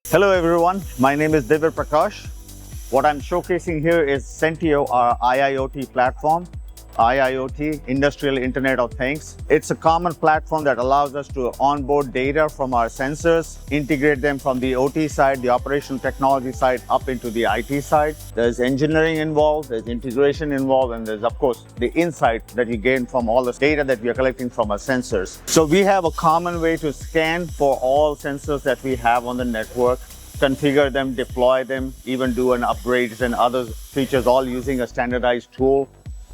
Hello everyone, my name is Divya Prakash. What I'm showcasing here is Sentio, our IIoT platform. IIoT, Industrial Internet of Things. It's a common platform that allows us to onboard data from our sensors, integrate them from the OT side, the operational technology side, up into the IT side. There's engineering involved, there's integration involved, and there's of course the insight that you gain from all the data that we are collecting from our sensors. So we have a common way to scan for all sensors that we have on the network, configure them, deploy them, even do an upgrades and other features, all using a standardized tool.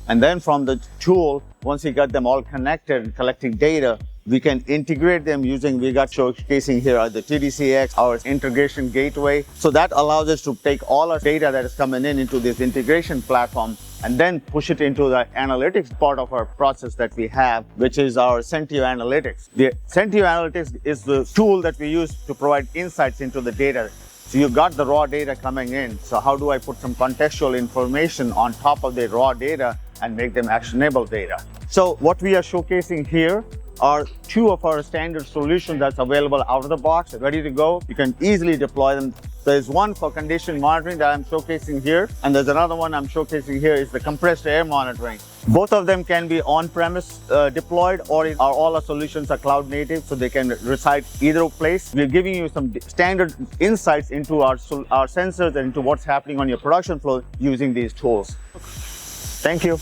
And then from the tool, once we got them all connected and collecting data, we can integrate them using, we got showcasing here the TDCX, our integration gateway. So that allows us to take all our data that is coming in into this integration platform and then push it into the analytics part of our process that we have, which is our Sentio Analytics. The Sentio Analytics is the tool that we use to provide insights into the data. So you got the raw data coming in. So how do I put some contextual information on top of the raw data and make them actionable data? So what we are showcasing here are two of our standard solutions that's available out of the box, ready to go. You can easily deploy them. There's one for condition monitoring that I'm showcasing here, and there's another one I'm showcasing here is the compressed air monitoring. Both of them can be on-premise deployed, or all our solutions are cloud native, so they can reside either place. We're giving you some standard insights into our sensors and into what's happening on your production floor using these tools. Thank you.